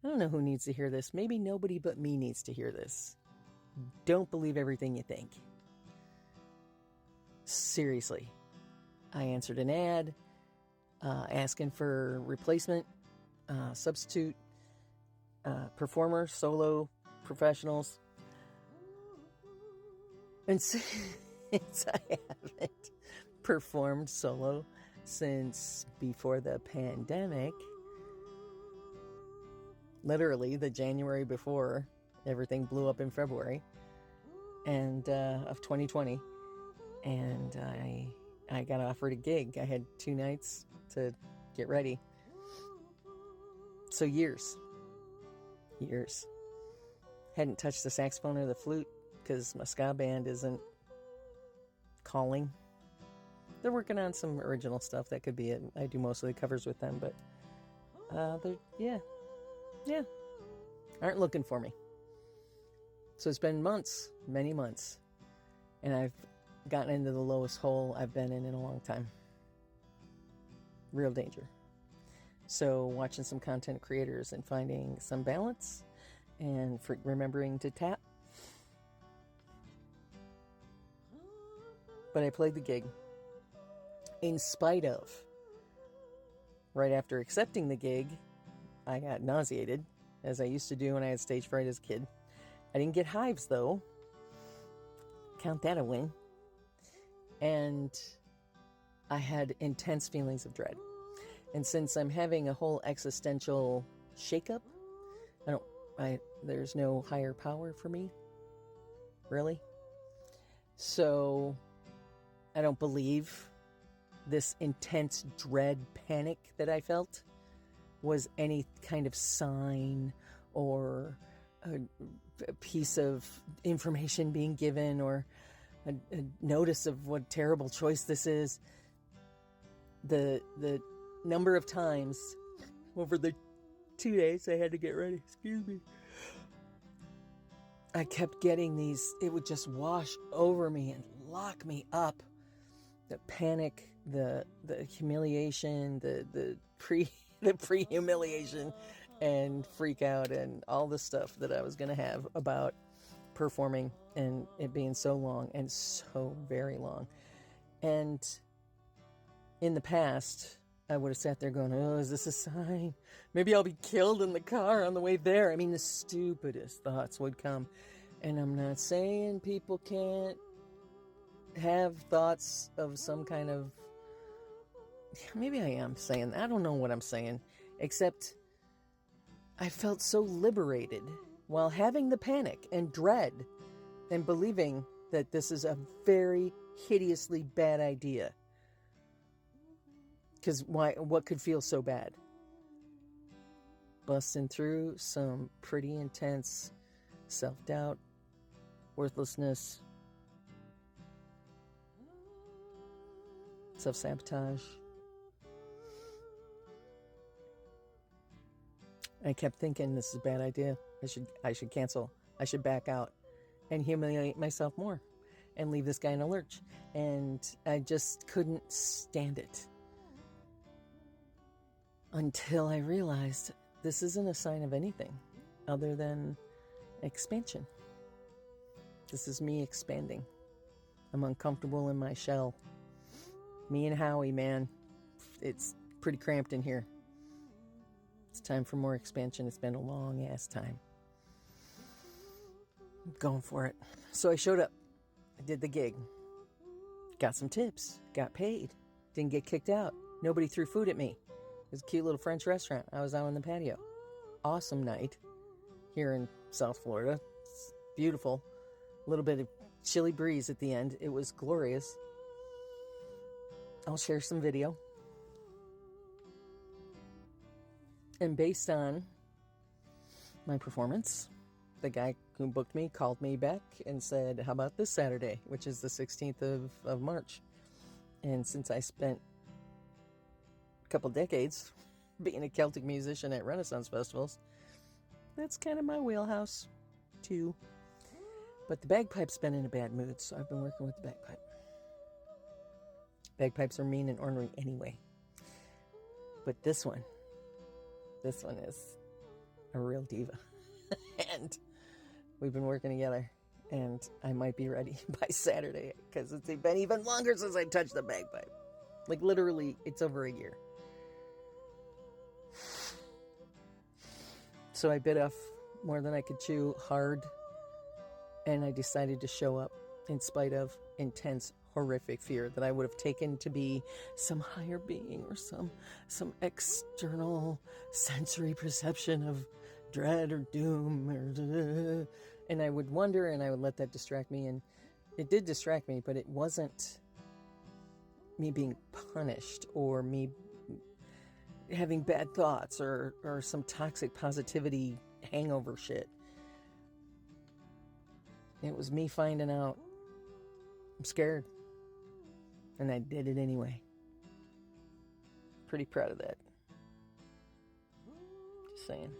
don't know who needs to hear this. Maybe nobody but me needs to hear this. Don't believe everything you think. Seriously. I answered an ad asking for replacement, substitute, performer, solo, professionals. And since I haven't performed solo since before the pandemic, literally the January before everything blew up in February and of 2020, and I got offered a gig. I had 2 nights to get ready. So years. Hadn't touched the saxophone or the flute because my ska band isn't calling. They're working on some original stuff. That could be it. I do most of the covers with them, but they're aren't looking for me. So it's been months, many months, and I've gotten into the lowest hole I've been in a long time. Real danger. So watching some content creators and finding some balance and remembering to tap. But I played the gig in spite of. Right after accepting the gig, I got nauseated, as I used to do when I had stage fright as a kid. I didn't get hives, though. Count that a win. And I had intense feelings of dread. And since I'm having a whole existential shakeup, there's no higher power for me, really. So I don't believe this intense dread panic that I felt was any kind of sign or a piece of information being given or a notice of what terrible choice this is. The number of times over the 2 days I had to get ready, I kept getting these, it would just wash over me and lock me up. The panic, the humiliation, the pre-humiliation and freak out and all the stuff that I was going to have about performing and it being so long and so very long. And in the past, I would have sat there going, oh, is this a sign? Maybe I'll be killed in the car on the way there. I mean, the stupidest thoughts would come. And I'm not saying people can't have thoughts of some kind of... Maybe I am saying that. I don't know what I'm saying. Except I felt so liberated while having the panic and dread and believing that this is a very hideously bad idea. Because what could feel so bad? Busting through some pretty intense self-doubt, worthlessness, self-sabotage. I kept thinking this is a bad idea. I should cancel. I should back out and humiliate myself more and leave this guy in a lurch. And I just couldn't stand it. Until I realized this isn't a sign of anything other than expansion. This is me expanding. I'm uncomfortable in my shell. Me and Howie, man, it's pretty cramped in here. It's time for more expansion. It's been a long ass time. I'm going for it. So I showed up. I did the gig. Got some tips. Got paid. Didn't get kicked out. Nobody threw food at me. It was a cute little French restaurant. I was out on the patio. Awesome night here in South Florida. It's beautiful. A little bit of chilly breeze at the end. It was glorious. I'll share some video. And based on my performance, the guy who booked me called me back and said, how about this Saturday, which is the 16th of March? And since I spent couple decades being a Celtic musician at Renaissance festivals, that's kind of my wheelhouse too. But the bagpipe's been in a bad mood, so I've been working with the bagpipe. Bagpipes are mean and ornery anyway. But this one is a real diva. And we've been working together, and I might be ready by Saturday, because it's been even longer since I touched the bagpipe. Like, literally, it's over a year. So I bit off more than I could chew, hard, and I decided to show up in spite of intense, horrific fear that I would have taken to be some higher being or some external sensory perception of dread or doom, and I would wonder, and I would let that distract me, and it did distract me, but it wasn't me being punished or me having bad thoughts or some toxic positivity hangover shit. It was me finding out I'm scared, and I did it anyway. Pretty proud of that. Just saying.